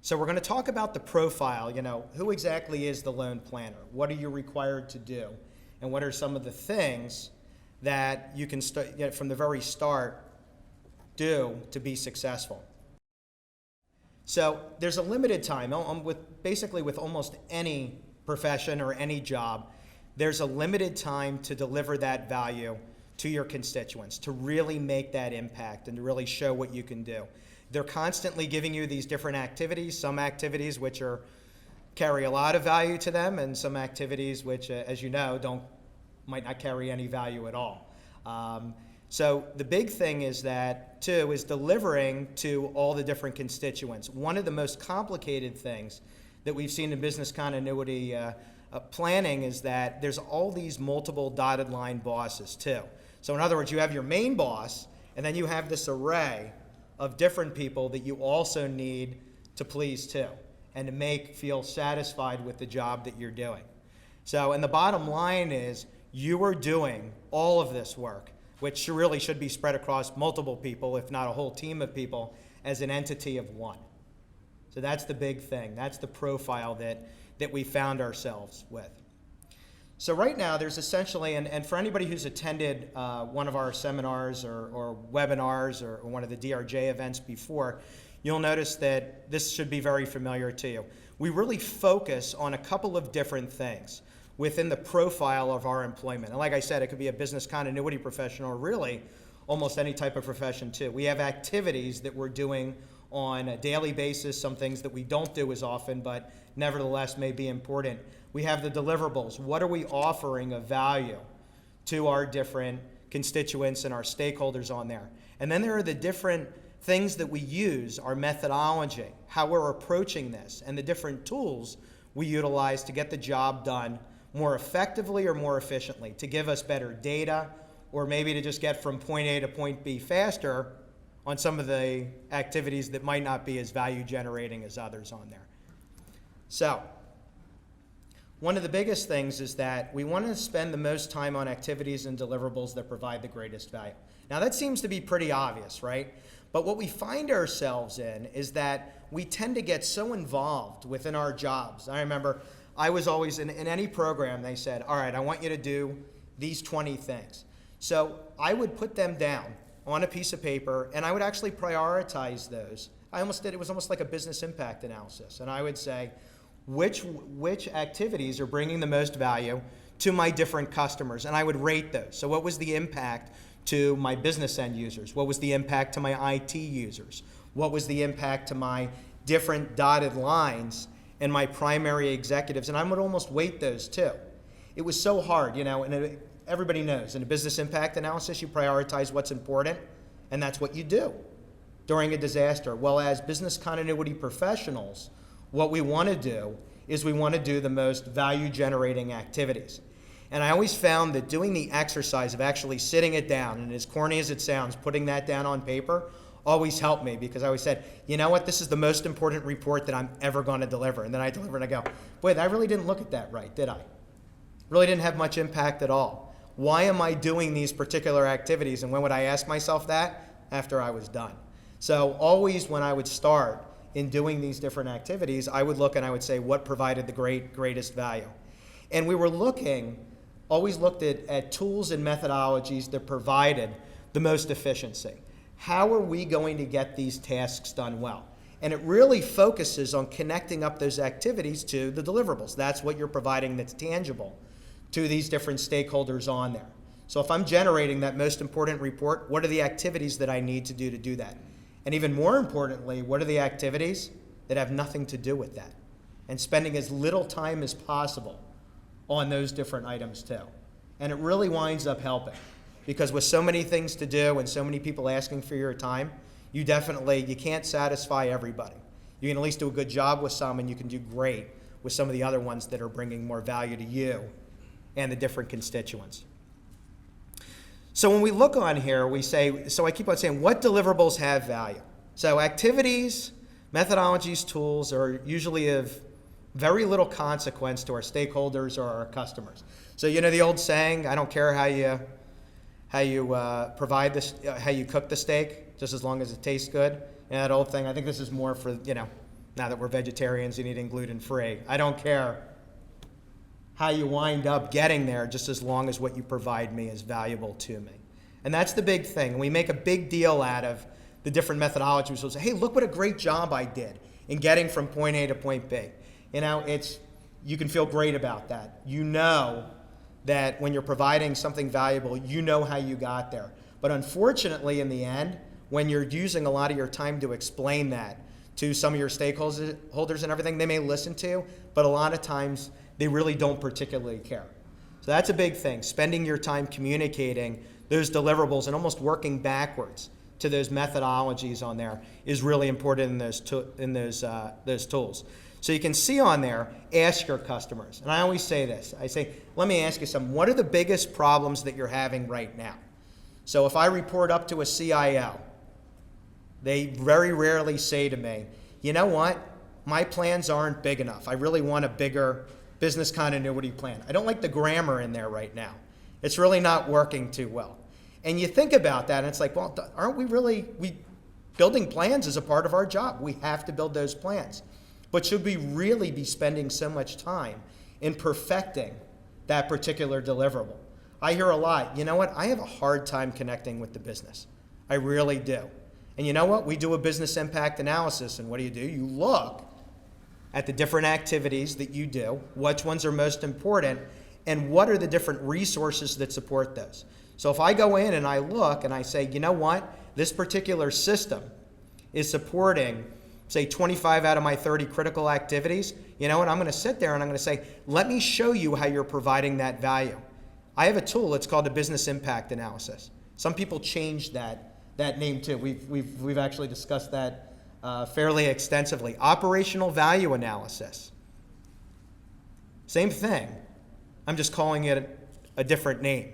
So we're going to talk about the profile, who exactly is the loan planner? What are you required to do? And what are some of the things that you can from the very start do to be successful? So there's a limited time, basically with almost any profession or any job, there's a limited time to deliver that value to your constituents, to really make that impact and to really show what you can do. They're constantly giving you these different activities, some activities which carry a lot of value to them, and some activities which, as you know, might not carry any value at all. So the big thing is delivering to all the different constituents. One of the most complicated things that we've seen in business continuity planning is that there's all these multiple dotted line bosses too. So in other words, you have your main boss, and then you have this array of different people that you also need to please too, and to feel satisfied with the job that you're doing. So, and the bottom line is you are doing all of this work, which really should be spread across multiple people, if not a whole team of people, as an entity of one. So that's the big thing. That's the profile that we found ourselves with. So right now there's essentially, and for anybody who's attended one of our seminars or webinars or one of the DRJ events before, you'll notice that this should be very familiar to you. We really focus on a couple of different things within the profile of our employment. And like I said, it could be a business continuity professional or really almost any type of profession too. We have activities that we're doing on a daily basis, some things that we don't do as often, but nevertheless may be important. We have the deliverables. What are we offering of value to our different constituents and our stakeholders on there? And then there are the different things that we use, our methodology, how we're approaching this, and the different tools we utilize to get the job done more effectively or more efficiently, to give us better data, or maybe to just get from point A to point B faster on some of the activities that might not be as value generating as others on there. So, one of the biggest things is that we want to spend the most time on activities and deliverables that provide the greatest value. Now that seems to be pretty obvious, right? But what we find ourselves in is that we tend to get so involved within our jobs. I remember I was always, in any program, they said, all right, I want you to do these 20 things. So I would put them down on a piece of paper, and I would actually prioritize those. It was almost like a business impact analysis. And I would say, which activities are bringing the most value to my different customers? And I would rate those. So what was the impact to my business end users? What was the impact to my IT users? What was the impact to my different dotted lines and my primary executives? And I would almost weight those too. It was so hard, and everybody knows in a business impact analysis, you prioritize what's important, and that's what you do during a disaster. Well, as business continuity professionals, what we want to do is we want to do the most value-generating activities. And I always found that doing the exercise of actually sitting it down, and as corny as it sounds, putting that down on paper, always helped me, because I always said, you know what, this is the most important report that I'm ever going to deliver. And then I deliver and I go, boy, I really didn't look at that right, did I? Really didn't have much impact at all. Why am I doing these particular activities? And when would I ask myself that? After I was done. So always when I would start in doing these different activities, I would look and I would say, what provided the greatest value? And we were always looked at tools and methodologies that provided the most efficiency. How are we going to get these tasks done well? And it really focuses on connecting up those activities to the deliverables. That's what you're providing that's tangible to these different stakeholders on there. So if I'm generating that most important report, what are the activities that I need to do that? And even more importantly, what are the activities that have nothing to do with that? And spending as little time as possible on those different items too. And it really winds up helping, because with so many things to do and so many people asking for your time, you can't satisfy everybody. You can at least do a good job with some, and you can do great with some of the other ones that are bringing more value to you and the different constituents. So when we look on here, we say, so I keep on saying, what deliverables have value? So activities, methodologies, tools are usually of very little consequence to our stakeholders or our customers. So you know the old saying, I don't care how you provide this, how you cook the steak, just as long as it tastes good. And that old thing, I think this is more for, Now that we're vegetarians and eating gluten-free, I don't care how you wind up getting there, just as long as what you provide me is valuable to me. And that's the big thing. And we make a big deal out of the different methodologies. We'll say, hey, look what a great job I did in getting from point A to point B. You know, you can feel great about that. You know that when you're providing something valuable, you know how you got there. But unfortunately, in the end, when you're using a lot of your time to explain that to some of your stakeholders and everything, they may listen to you, but a lot of times they really don't particularly care. So that's a big thing, spending your time communicating those deliverables and almost working backwards to those methodologies on there is really important in those tools. So you can see on there, ask your customers. And I always say this. I say, let me ask you something. What are the biggest problems that you're having right now? So if I report up to a CIO, they very rarely say to me, you know what? My plans aren't big enough. I really want a bigger business continuity plan. I don't like the grammar in there right now. It's really not working too well. And you think about that, and it's like, well, aren't we building plans is a part of our job. We have to build those plans. But should we really be spending so much time in perfecting that particular deliverable? I hear a lot, you know what, I have a hard time connecting with the business. I really do. And you know what, we do a business impact analysis, and what do? You look at the different activities that you do, which ones are most important, and what are the different resources that support those. So if I go in and I look and I say, you know what, this particular system is supporting, say, 25 out of my 30 critical activities, you know what, I'm going to sit there and I'm going to say, let me show you how you're providing that value. I have a tool, it's called a business impact analysis. Some people change that name too. We've actually discussed that fairly extensively. Operational value analysis. Same thing. I'm just calling it a different name.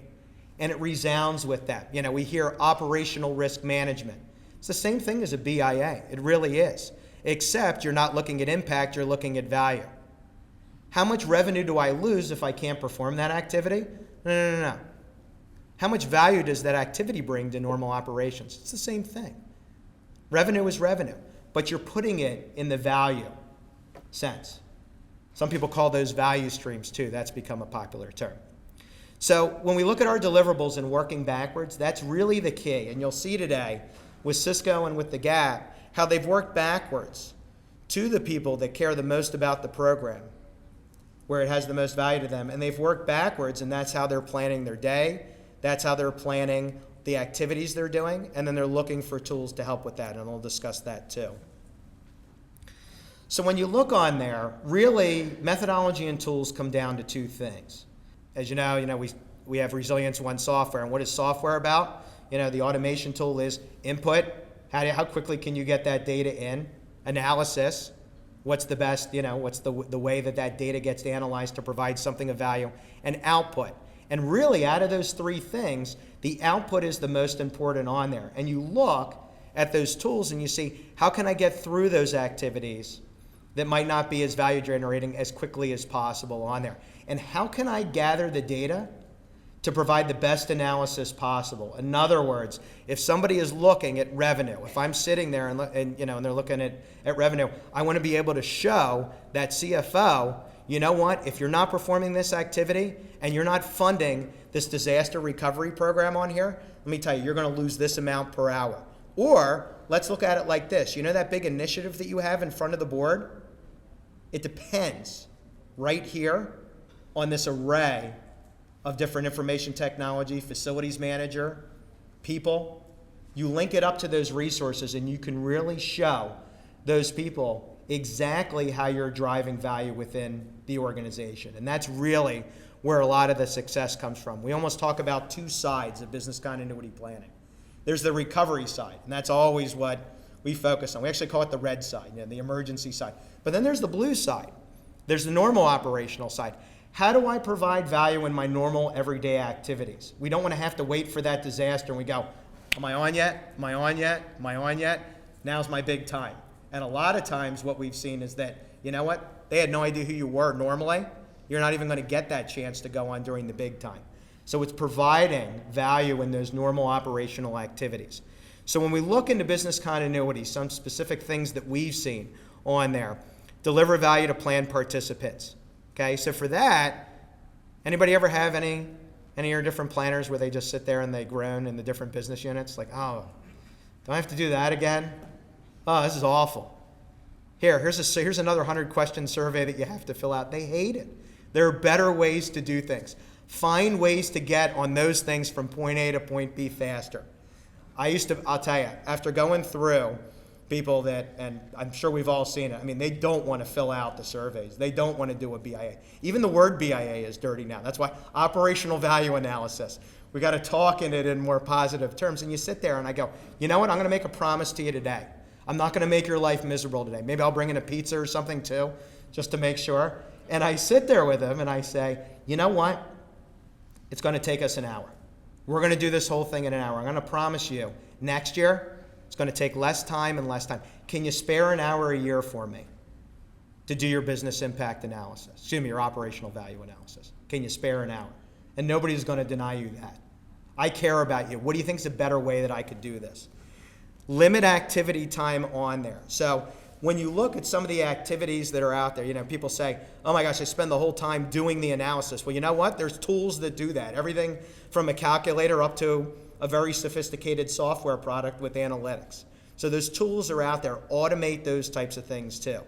And it resounds with that. You know, we hear operational risk management. It's the same thing as a BIA. It really is. Except you're not looking at impact, you're looking at value. How much revenue do I lose if I can't perform that activity? No. How much value does that activity bring to normal operations? It's the same thing. Revenue is revenue, but you're putting it in the value sense. Some people call those value streams too. That's become a popular term. So when we look at our deliverables and working backwards, that's really the key. And you'll see today with Cisco and with the Gap how they've worked backwards to the people that care the most about the program, where it has the most value to them. And they've worked backwards, and that's how they're planning their day. That's how they're planning the activities they're doing. And then they're looking for tools to help with that. And we'll discuss that too. So when you look on there, really methodology and tools come down to two things. As you know, we have Resilience One software. And what is software about? The automation tool is input. How quickly can you get that data in? Analysis. What's the best, what's the way that data gets analyzed to provide something of value? And output. And really, out of those three things, the output is the most important on there. And you look at those tools and you see, how can I get through those activities that might not be as value generating as quickly as possible on there? And how can I gather the data to provide the best analysis possible? In other words, if somebody is looking at revenue, if I'm sitting there and they're looking at revenue, I want to be able to show that CFO, you know what, if you're not performing this activity and you're not funding this disaster recovery program on here, let me tell you, you're going to lose this amount per hour. Or let's look at it like this. You know that big initiative that you have in front of the board? It depends right here on this array of different information technology, facilities manager, people. You link it up to those resources and you can really show those people exactly how you're driving value within the organization. And that's really where a lot of the success comes from. We almost talk about two sides of business continuity planning. There's the recovery side, and that's always what we focus on. We actually call it the red side, the emergency side. But then there's the blue side. There's the normal operational side. How do I provide value in my normal everyday activities? We don't want to have to wait for that disaster and we go, am I on yet? Am I on yet? Am I on yet? Now's my big time. And a lot of times what we've seen is that, you know what? They had no idea who you were normally. You're not even going to get that chance to go on during the big time. So it's providing value in those normal operational activities. So when we look into business continuity, some specific things that we've seen on there. Deliver value to plan participants. Okay, so for that, anybody ever have any of your different planners where they just sit there and they groan in the different business units? Like, oh, do I have to do that again? Oh, this is awful. Here's another 100-question survey that you have to fill out. They hate it. There are better ways to do things. Find ways to get on those things from point A to point B faster. I'll tell you, after going through people that, and I'm sure we've all seen it, I mean, they don't want to fill out the surveys. They don't want to do a BIA. Even the word BIA is dirty now. That's why operational value analysis. We got to talk in it in more positive terms. And you sit there and I go, you know what? I'm going to make a promise to you today. I'm not going to make your life miserable today. Maybe I'll bring in a pizza or something too, just to make sure. And I sit there with them and I say, you know what? It's going to take us an hour. We're going to do this whole thing in an hour. I'm going to promise you, next year, it's going to take less time and less time. Can you spare an hour a year for me to do your business impact analysis? Excuse me, your operational value analysis. Can you spare an hour? And nobody's going to deny you that. I care about you. What do you think is a better way that I could do this? Limit activity time on there. So when you look at some of the activities that are out there, you know, people say, oh my gosh, I spend the whole time doing the analysis. Well, you know what? There's tools that do that. Everything from a calculator up to a very sophisticated software product with analytics. So those tools are out there. Automate those types of things too.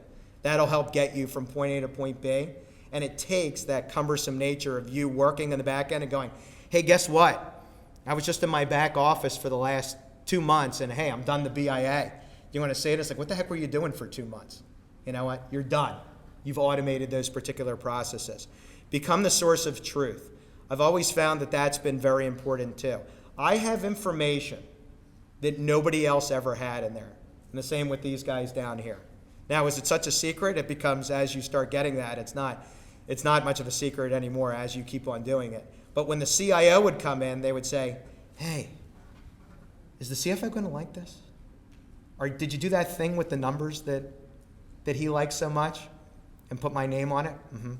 That'll help get you from point A to point B. And it takes that cumbersome nature of you working in the back end and going, hey, guess what? I was just in my back office for the last 2 months and hey, I'm done the BIA. You want to say this? Like, what the heck were you doing for 2 months? You know what? You're done. You've automated those particular processes. Become the source of truth. I've always found that that's been very important too. I have information that nobody else ever had in there. And the same with these guys down here. Now, is it such a secret? It becomes, as you start getting that, it's not much of a secret anymore as you keep on doing it. But when the CIO would come in, they would say, hey, is the CFO going to like this? Or did you do that thing with the numbers that he likes so much and put my name on it? Mm-hmm.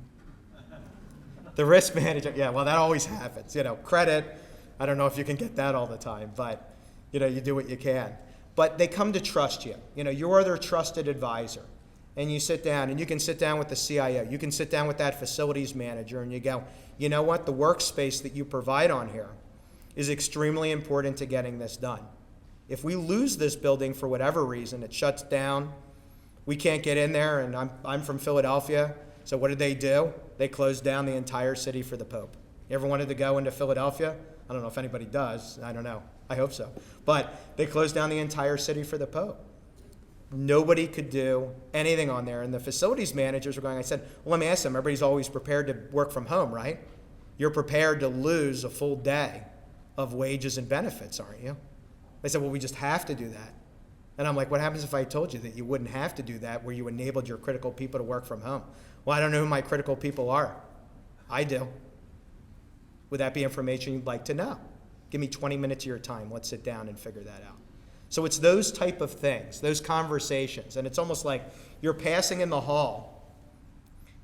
The risk manager, yeah, well, that always happens. You know, credit, I don't know if you can get that all the time, but, you know, you do what you can. But they come to trust you. You know, you're their trusted advisor. And you sit down, and you can sit down with the CIO. You can sit down with that facilities manager, and you go, you know what? The workspace that you provide on here is extremely important to getting this done. If we lose this building for whatever reason, it shuts down, we can't get in there, and I'm from Philadelphia, so what did they do? They closed down the entire city for the Pope. You ever wanted to go into Philadelphia? I don't know if anybody does. I don't know. I hope so. But they closed down the entire city for the Pope. Nobody could do anything on there. And the facilities managers were going, I said, well, let me ask them. Everybody's always prepared to work from home, right? You're prepared to lose a full day of wages and benefits, aren't you? They said, well, we just have to do that. And I'm like, what happens if I told you that you wouldn't have to do that, where you enabled your critical people to work from home? Well, I don't know who my critical people are. I do. Would that be information you'd like to know? Give me 20 minutes of your time. Let's sit down and figure that out. So it's those type of things, those conversations. And it's almost like you're passing in the hall.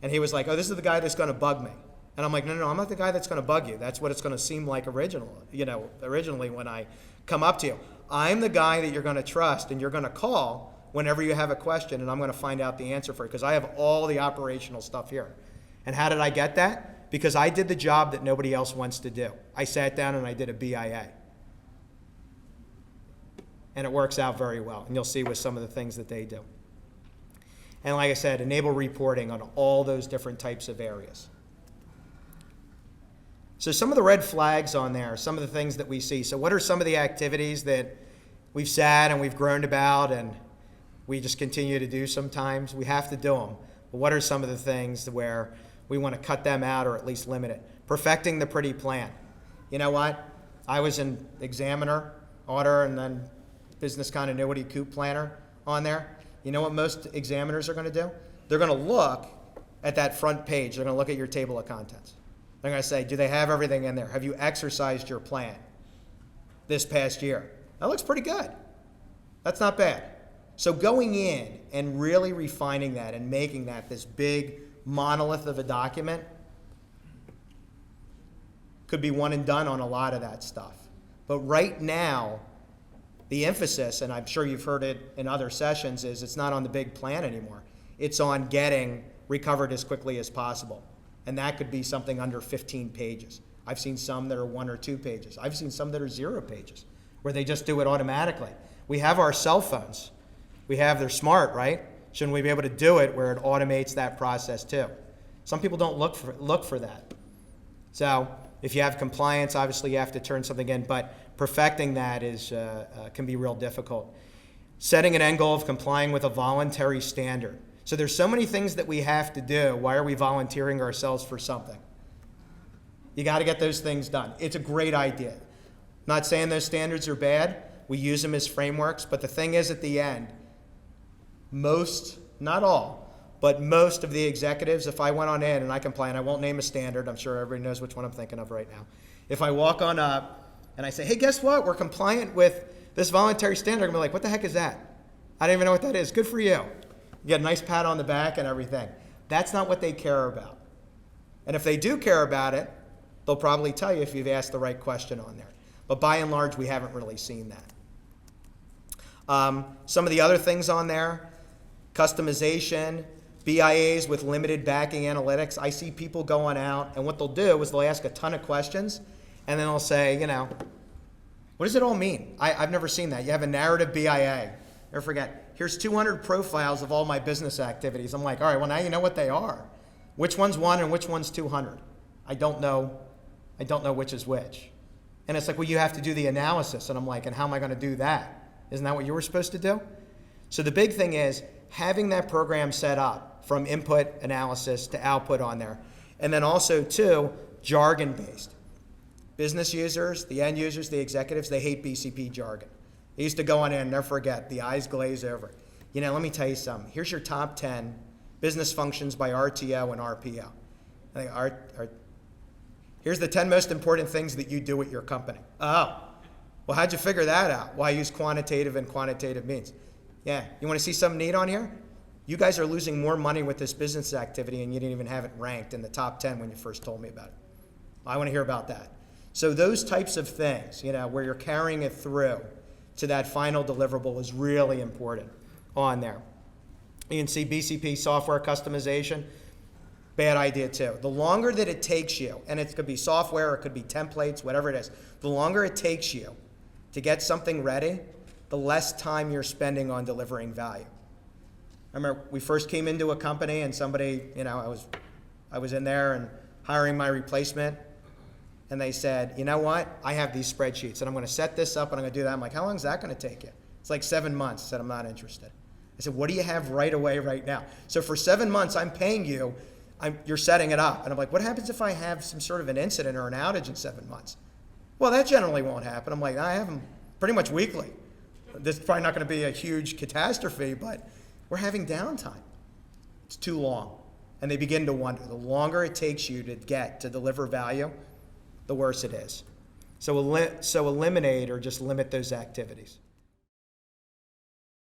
And he was like, oh, this is the guy that's going to bug me. And I'm like, no, I'm not the guy that's going to bug you. That's what it's going to seem like originally when I come up to you. I'm the guy that you're going to trust and you're going to call whenever you have a question, and I'm going to find out the answer for it because I have all the operational stuff here. And how did I get that? Because I did the job that nobody else wants to do. I sat down and I did a BIA. And it works out very well. And you'll see with some of the things that they do. And like I said, enable reporting on all those different types of areas. So some of the red flags on there, some of the things that we see. So what are some of the activities that we've sat and we've groaned about and we just continue to do sometimes? We have to do them. But what are some of the things where we want to cut them out or at least limit it? Perfecting the pretty plan. You know what? I was an examiner, auditor, and then business continuity COOP planner on there. You know what most examiners are going to do? They're going to look at that front page. They're going to look at your table of contents. They're going to say, do they have everything in there? Have you exercised your plan this past year? That looks pretty good. That's not bad. So going in and really refining that and making that this big monolith of a document could be one and done on a lot of that stuff. But right now, the emphasis, and I'm sure you've heard it in other sessions, is it's not on the big plan anymore. It's on getting recovered as quickly as possible. And that could be something under 15 pages. I've seen some that are 1 or 2 pages. I've seen some that are 0 pages, where they just do it automatically. We have our cell phones. They're smart, right? Shouldn't we be able to do it where it automates that process too? Some people don't look for that. So if you have compliance, obviously you have to turn something in, but perfecting that can be real difficult. Setting an end goal of complying with a voluntary standard. So there's so many things that we have to do. Why are we volunteering ourselves for something? You got to get those things done. It's a great idea. Not saying those standards are bad. We use them as frameworks, but the thing is, at the end, most, not all, but most of the executives, if I went on in and I comply, and I won't name a standard, I'm sure everybody knows which one I'm thinking of right now. If I walk on up and I say, hey, guess what? We're compliant with this voluntary standard, I'm going to be like, what the heck is that? I don't even know what that is. Good for you. You get a nice pat on the back and everything. That's not what they care about. And if they do care about it, they'll probably tell you if you've asked the right question on there. But by and large, we haven't really seen that. Some of the other things on there, customization, BIAs with limited backing analytics. I see people going out, and what they'll do is they'll ask a ton of questions, and then they'll say, what does it all mean? I've never seen that. You have a narrative BIA. Never forget, here's 200 profiles of all my business activities. I'm like, all right, well, now you know what they are. Which one's 1 and which one's 200? I don't know which is which. And it's like, well, you have to do the analysis. And I'm like, and how am I going to do that? Isn't that what you were supposed to do? So the big thing is having that program set up from input analysis to output on there. And then also, too, jargon-based. Business users, the end users, the executives, they hate BCP jargon. They used to go on in and never forget, the eyes glaze over. Let me tell you something. Here's your top 10 business functions by RTO and RPO. Here's the 10 most important things that you do at your company. Oh, well, how'd you figure that out? Well, I use quantitative and quantitative means. Yeah, you want to see something neat on here? You guys are losing more money with this business activity and you didn't even have it ranked in the top 10 when you first told me about it. I want to hear about that. So those types of things, where you're carrying it through to that final deliverable is really important on there. You can see BCP software customization, bad idea too. The longer that it takes you, and it could be software, it could be templates, whatever it is, the longer it takes you to get something ready, the less time you're spending on delivering value. I remember we first came into a company and somebody, I was in there and hiring my replacement, and they said, you know what, I have these spreadsheets and I'm going to set this up and I'm going to do that. I'm like, how long is that going to take you? It's like 7 months. I said, I'm not interested. I said, what do you have right away right now? So for 7 months, I'm paying you, you're setting it up. And I'm like, what happens if I have some sort of an incident or an outage in 7 months? Well, that generally won't happen. I'm like, I have them pretty much weekly. This is probably not going to be a huge catastrophe, but we're having downtime. It's too long. And they begin to wonder, the longer it takes you to deliver value, the worse it is. So eliminate or just limit those activities.